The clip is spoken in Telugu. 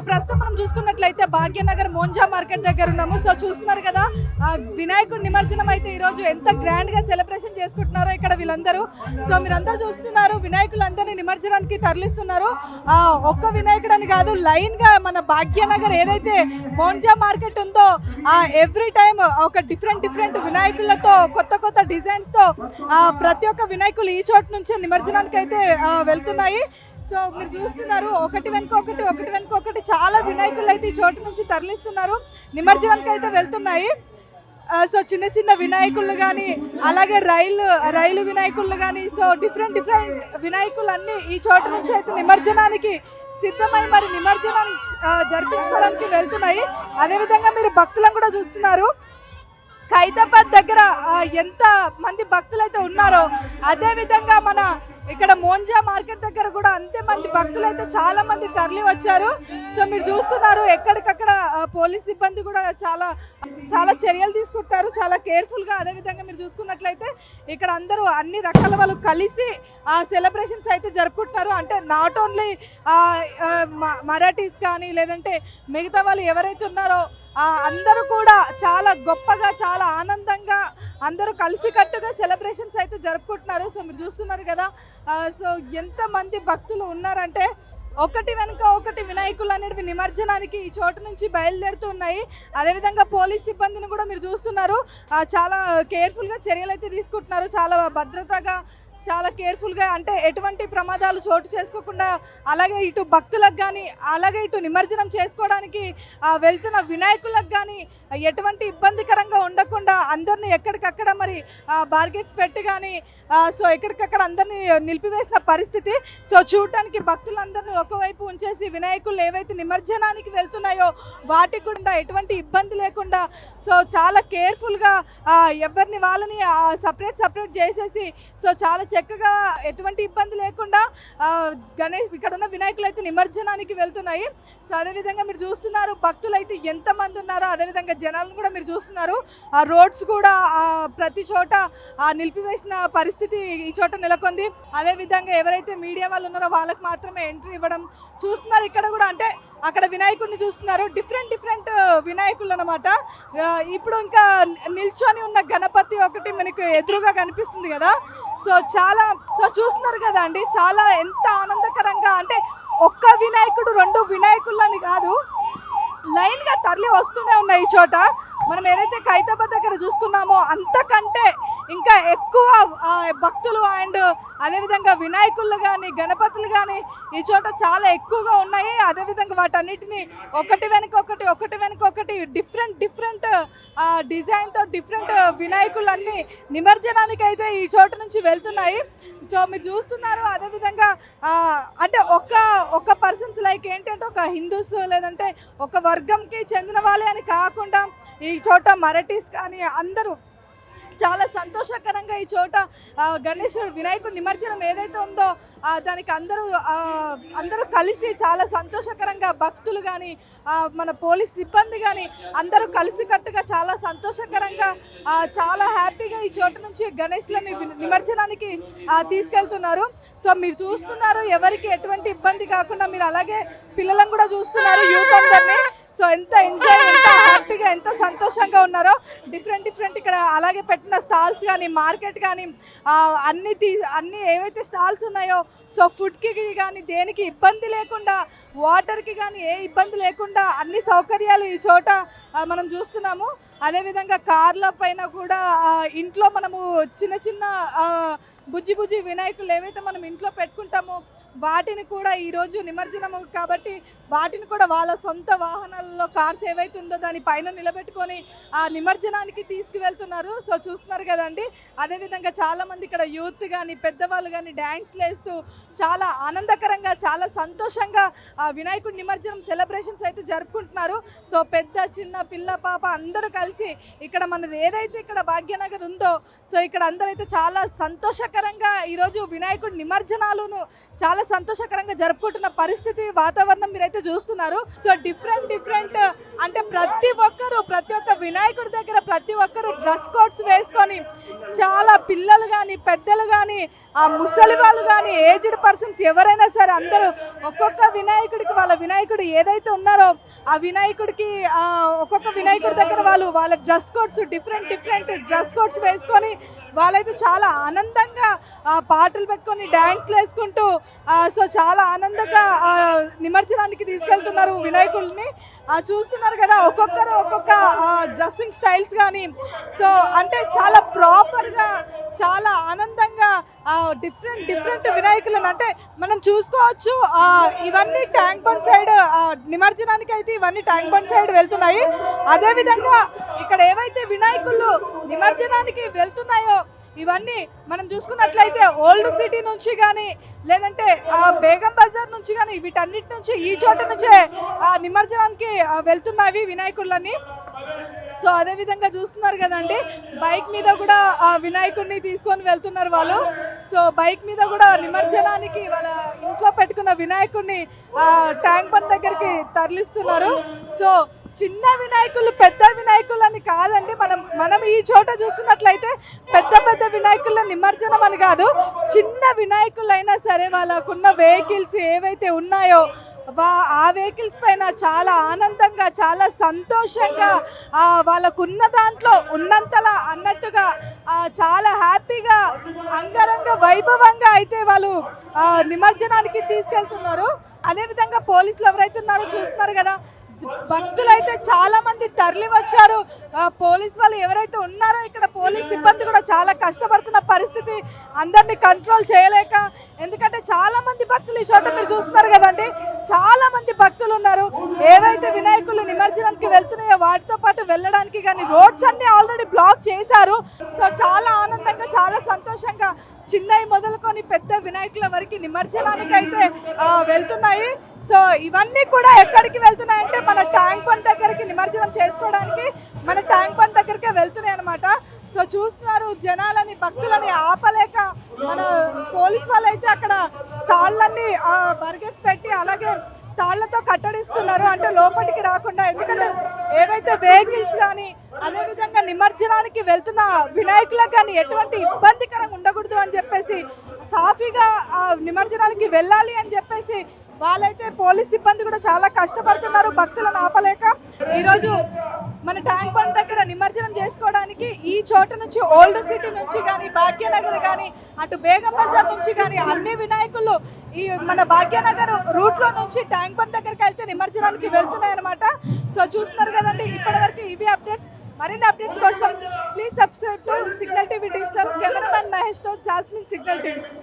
ప్రస్తుతం మనం చూసుకున్నట్లయితే భాగ్యనగర్ మోంజా మార్కెట్ దగ్గర ఉన్నాము. సో చూస్తున్నారు కదా వినాయకుడి నిమజ్జనం అయితే ఈరోజు ఎంత గ్రాండ్ గా సెలబ్రేషన్ చేసుకుంటున్నారో ఇక్కడ వీళ్ళందరూ. సో మీరందరూ చూస్తున్నారు వినాయకులందరినీ నిమజ్జనానికి తరలిస్తున్నారు. ఒక్క వినాయకుడు అని కాదు, లైన్ గా మన భాగ్యనగర్ ఏదైతే మోంజా మార్కెట్ ఉందో ఎవ్రీ టైం ఒక డిఫరెంట్ వినాయకులతో కొత్త డిజైన్స్ తో ప్రతి ఒక్క వినాయకులు ఈ చోటు నుంచి నిమజ్జనానికి అయితే వెళ్తున్నాయి. సో మీరు చూస్తున్నారు ఒకటి వెనుక ఒకటి చాలా వినాయకులు అయితే ఈ చోటు నుంచి తరలిస్తున్నారు, నిమజ్జనానికి అయితే వెళ్తున్నాయి. సో చిన్న వినాయకులు కానీ అలాగే రైలు వినాయకులు కానీ సో డిఫరెంట్ వినాయకులు అన్నీ ఈ చోటు నుంచి అయితే నిమజ్జనానికి సిద్ధమై మరి నిమజ్జనం జరిపించుకోవడానికి వెళ్తున్నాయి. అదేవిధంగా మీరు భక్తులను కూడా చూస్తున్నారు. ఖైదాబాద్ దగ్గర ఎంత మంది భక్తులు అయితే ఉన్నారో అదే విధంగా మన ఇక్కడ మోంజా మార్కెట్ దగ్గర కూడా అంతే మంది భక్తులు అయితే చాలా మంది తరలి వచ్చారు. సో మీరు చూస్తున్నారు ఎక్కడికక్కడ పోలీస్ సిబ్బంది కూడా చాలా చర్యలు తీసుకుంటారు, చాలా కేర్ఫుల్గా. అదేవిధంగా మీరు చూసుకున్నట్లయితే ఇక్కడ అందరూ అన్ని రకాల వాళ్ళు కలిసి ఆ సెలబ్రేషన్స్ అయితే జరుపుకుంటున్నారు. అంటే నాట్ ఓన్లీ మరాఠీస్ కానీ లేదంటే మిగతా వాళ్ళు ఎవరైతే ఉన్నారో అందరూ కూడా చాలా గొప్పగా చాలా ఆనందంగా అందరూ కలిసికట్టుగా సెలబ్రేషన్స్ అయితే జరుపుకుంటున్నారు. సో మీరు చూస్తున్నారు కదా సో ఎంతమంది భక్తులు ఉన్నారంటే ఒకటి వెనుక ఒకటి వినాయకులు అనేవి నిమజ్జనానికి ఈ చోటు నుంచి బయలుదేరుతూ ఉన్నాయి. అదేవిధంగా పోలీస్ సిబ్బందిని కూడా మీరు చూస్తున్నారు, చాలా కేర్ఫుల్గా చర్యలు అయితే తీసుకుంటున్నారు, చాలా భద్రతగా చాలా కేర్ఫుల్గా. అంటే ఎటువంటి ప్రమాదాలు చోటు చేసుకోకుండా అలాగే ఇటు భక్తులకు కానీ అలాగే ఇటు నిమజ్జనం చేసుకోవడానికి వెళ్తున్న వినాయకులకు కానీ ఎటువంటి ఇబ్బందికరంగా ఉండకుండా అందరినీ ఎక్కడికక్కడ మరి బార్గెట్స్ పెట్టి కానీ సో ఎక్కడికక్కడ అందరినీ నిలిపివేసిన పరిస్థితి. సో చూడటానికి భక్తులందరినీ ఒకవైపు ఉంచేసి వినాయకులు ఏవైతే నిమజ్జనానికి వెళ్తున్నాయో వాటికి కూడా ఎటువంటి ఇబ్బంది లేకుండా సో చాలా కేర్ఫుల్గా ఎవరిని వాళ్ళని సపరేట్ చేసేసి సో చాలా చక్కగా ఎటువంటి ఇబ్బంది లేకుండా గణేష్ ఇక్కడ ఉన్న వినాయకులు అయితే నిమజ్జనానికి వెళ్తున్నాయి. సో అదేవిధంగా మీరు చూస్తున్నారు భక్తులు అయితే ఎంతమంది ఉన్నారో అదేవిధంగా జనాలను కూడా మీరు చూస్తున్నారు. ఆ రోడ్స్ కూడా ప్రతి చోట నిలిపివేసిన పరిస్థితి ఈ చోట నెలకొంది. అదేవిధంగా ఎవరైతే మీడియా వాళ్ళు ఉన్నారో వాళ్ళకి మాత్రమే ఎంట్రీ ఇవ్వడం చూస్తున్నారు. ఇక్కడ కూడా అంటే అక్కడ వినాయకుడిని చూస్తున్నారు, డిఫరెంట్ వినాయకులు అనమాట. ఇప్పుడు ఇంకా నిల్చొని ఉన్న గణపతి ఒకటి మనకు ఎదురుగా కనిపిస్తుంది కదా. సో చూస్తున్నారు కదా అండి, చాలా ఎంత ఆనందకరంగా అంటే ఒక్క వినాయకుడు రెండు వినాయకులని కాదు, లైన్గా తరలి వస్తూనే ఉన్నాయి ఈ చోట. మనం ఏదైతే ఖైదాబాద్ దగ్గర చూసుకున్నామో అంతకంటే ఇంకా ఎక్కువ భక్తులు అండ్ అదేవిధంగా వినాయకులు కానీ గణపతులు కానీ ఈ చోట చాలా ఎక్కువగా ఉన్నాయి. అదేవిధంగా వాటన్నిటిని ఒకటి వెనుక ఒకటి డిఫరెంట్ డిజైన్తో డిఫరెంట్ వినాయకులు అన్నీ నిమజ్జనానికి అయితే ఈ చోట నుంచి వెళ్తున్నాయి. సో మీరు చూస్తున్నారు. అదేవిధంగా అంటే ఒక పర్సన్స్ లైక్ ఏంటంటే ఒక హిందూస్ లేదంటే ఒక వర్గంకి చెందిన వాళ్ళే అని కాకుండా ఈ చోట మరాఠీస్ కానీ అందరూ చాలా సంతోషకరంగా ఈ చోట గణేశుడు వినాయకుడు నిమజ్జనం ఏదైతే ఉందో దానికి అందరూ కలిసి చాలా సంతోషకరంగా భక్తులు కానీ మన పోలీస్ సిబ్బంది కానీ అందరూ కలిసికట్టుగా చాలా సంతోషకరంగా చాలా హ్యాపీగా ఈ చోట నుంచి గణేష్లని నిమజ్జనానికి తీసుకెళ్తున్నారు. సో మీరు చూస్తున్నారు ఎవరికి ఎటువంటి ఇబ్బంది కాకుండా. మీరు అలాగే పిల్లలను కూడా చూస్తున్నారు, యూత్ అందరినీ. సో ఎంత ఎంజాయ్ ఎంత హ్యాపీగా ఎంత సంతోషంగా ఉన్నారో. డిఫరెంట్ ఇక్కడ అలాగే పెట్టిన స్టాల్స్ కానీ మార్కెట్ కానీ అన్నీ ఏవైతే స్టాల్స్ ఉన్నాయో సో ఫుడ్కి కానీ దేనికి ఇబ్బంది లేకుండా, వాటర్కి కానీ ఏ ఇబ్బంది లేకుండా అన్ని సౌకర్యాలు ఈ చోట మనం చూస్తున్నాము. అదేవిధంగా కార్ల పైన కూడా ఇంట్లో మనము చిన్న బుజ్జి వినాయకులు ఏవైతే మనం ఇంట్లో పెట్టుకుంటామో వాటిని కూడా ఈరోజు నిమజ్జనం కాబట్టి వాటిని కూడా వాళ్ళ సొంత వాహనాలలో కార్స్ ఏవైతే ఉందో దాని పైన నిలబెట్టుకొని ఆ నిమజ్జనానికి తీసుకువెళ్తున్నారు. సో చూస్తున్నారు కదండి. అదేవిధంగా చాలామంది ఇక్కడ యూత్ కానీ పెద్దవాళ్ళు కానీ డ్యాన్స్లు వేస్తూ చాలా ఆనందకరంగా చాలా సంతోషంగా వినాయకుడి నిమజ్జనం సెలబ్రేషన్స్ అయితే జరుపుకుంటున్నారు. సో పెద్ద చిన్న పిల్ల పాప అందరూ కలిసి కలిసి ఇక్కడ మనది ఏదైతే ఇక్కడ భాగ్యనగర్ ఉందో సో ఇక్కడ అందరైతే చాలా సంతోషకరంగా ఈరోజు వినాయకుడి నిమజ్జనాలను చాలా సంతోషకరంగా జరుపుకుంటున్న పరిస్థితి వాతావరణం మీరైతే చూస్తున్నారు. సో డిఫరెంట్ అంటే ప్రతి ఒక్క వినాయకుడి దగ్గర ప్రతి ఒక్కరు డ్రెస్ కోడ్స్ వేసుకొని చాలా పిల్లలు కానీ పెద్దలు కానీ ఆ ముసలి వాళ్ళు కానీ ఏజ్డ్ పర్సన్స్ ఎవరైనా సరే అందరూ ఒక్కొక్క వినాయకుడికి వాళ్ళ వినాయకుడు ఏదైతే ఉన్నారో ఆ వినాయకుడికి ఒక్కొక్క వినాయకుడి దగ్గర వాళ్ళ dress codes different dress codes వేసుకొని వాళ్ళైతే చాలా ఆనందంగా పాటలు పెట్టుకొని డ్యాన్స్లు వేసుకుంటూ సో చాలా ఆనందంగా నిమజ్జనానికి తీసుకెళ్తున్నారు వినాయకుడిని. చూస్తున్నారు కదా ఒక్కొక్క డ్రెస్సింగ్ స్టైల్స్ కానీ సో అంటే చాలా ప్రాపర్గా చాలా ఆనందంగా డిఫరెంట్ వినాయకులను అంటే మనం చూసుకోవచ్చు. ఇవన్నీ ట్యాంక్ బండ్ సైడ్ నిమజ్జనానికి అయితే ఇవన్నీ ట్యాంక్ బండ్ సైడ్ వెళ్తున్నాయి. అదేవిధంగా ఇక్కడ ఏవైతే వినాయకులు నిమజ్జనానికి వెళ్తున్నాయో ఇవన్నీ మనం చూసుకున్నట్లయితే ఓల్డ్ సిటీ నుంచి కానీ లేదంటే బేగం బజార్ నుంచి కానీ వీటన్నిటి నుంచి ఈ చోట నుంచే నిమజ్జనానికి వెళ్తున్నవి వినాయకులని. సో అదేవిధంగా చూస్తున్నారు కదండి బైక్ మీద కూడా వినాయకుడిని తీసుకొని వెళ్తున్నారు వాళ్ళు. సో బైక్ మీద కూడా నిమజ్జనానికి వాళ్ళ ఇంట్లో పెట్టుకున్న వినాయకుడిని ట్యాంక్ బండ్ దగ్గరికి తరలిస్తున్నారు. సో చిన్న వినాయకులు పెద్ద వినాయకులు అని కాదండి, మనం ఈ చోట చూస్తున్నట్లయితే పెద్ద వినాయకుల నిమజ్జనం అని కాదు, చిన్న వినాయకులైనా సరే వాళ్ళకున్న వెహికల్స్ ఏవైతే ఉన్నాయో ఆ వెహికల్స్ పైన చాలా ఆనందంగా చాలా సంతోషంగా వాళ్ళకున్న దాంట్లో ఉన్నంతలా అన్నట్టుగా చాలా హ్యాపీగా అంగరంగ వైభవంగా అయితే వాళ్ళు నిమజ్జనానికి తీసుకెళ్తున్నారు. అదేవిధంగా పోలీసులు ఎవరైతే ఉన్నారో చూస్తున్నారు కదా భక్తులు అయితే చాలా మంది తరలి వచ్చారు. పోలీస్ వాళ్ళు ఎవరైతే ఉన్నారో ఇక్కడ పోలీస్ సిబ్బంది కూడా చాలా కష్టపడుతున్న పరిస్థితి అందరినీ కంట్రోల్ చేయలేక. ఎందుకంటే చాలా మంది భక్తులు ఈ చోట మీరు చూస్తున్నారు కదండి చాలా మంది భక్తులు ఉన్నారు. ఏవైతే వినాయకులు నిమజ్జనానికి వెళ్తున్నాయో వాటితో పాటు వెళ్ళడానికి కానీ రోడ్స్ అన్ని ఆల్రెడీ బ్లాక్ చేశారు. సో చాలా ఆనందంగా చాలా సంతోషంగా చిన్నవి మొదలుకొని పెద్ద వినాయకుల వరకు నిమజ్జనానికి అయితే వెళ్తున్నాయి. సో ఇవన్నీ కూడా ఎక్కడికి వెళ్తున్నాయంటే మన ట్యాంక్ బండ్ దగ్గరికి నిమజ్జనం చేసుకోవడానికి మన ట్యాంక్ బండ్ దగ్గరికే వెళ్తున్నాయి అనమాట. సో చూస్తున్నారు జనాలని భక్తులని ఆపలేక మన పోలీస్ వాళ్ళు అయితే అక్కడ తాళ్ళన్నీ బర్గెట్స్ పెట్టి అలాగే తాళ్లతో కట్టడిస్తున్నారు అంటే లోపలికి రాకుండా. ఎందుకంటే ఏవైతే వెహికల్స్ కానీ అదేవిధంగా నిమజ్జనానికి వెళ్తున్న వినాయకులకు కానీ ఎటువంటి ఇబ్బందికరంగా ఉండకూడదు అని చెప్పేసి సాఫీగా నిమజ్జనానికి వెళ్ళాలి అని చెప్పేసి వాళ్ళైతే పోలీస్ సిబ్బంది కూడా చాలా కష్టపడుతున్నారు భక్తులను ఆపలేక. ఈరోజు మన ట్యాంక్ బండ్ దగ్గర నిమజ్జనం చేసుకోవడానికి ఈ చోట నుంచి ఓల్డ్ సిటీ నుంచి కానీ భాగ్యనగర్ కానీ అటు బేగం బజార్ నుంచి కానీ అన్ని వినాయకులు ఈ మన భాగ్యనగర్ రూట్లో నుంచి ట్యాంక్ బండ్ దగ్గరికి అయితే నిమజ్జనానికి వెళ్తున్నాయి అనమాట. సో చూస్తున్నారు కదండి ఇప్పటివరకు ఇవి అప్డేట్స్. మరిన్ని అప్డేట్స్ కోసం please subscribe to signal TV digital. Cameraman మహేష్తో జాస్మిన్, సిగ్నల్ టీవీ.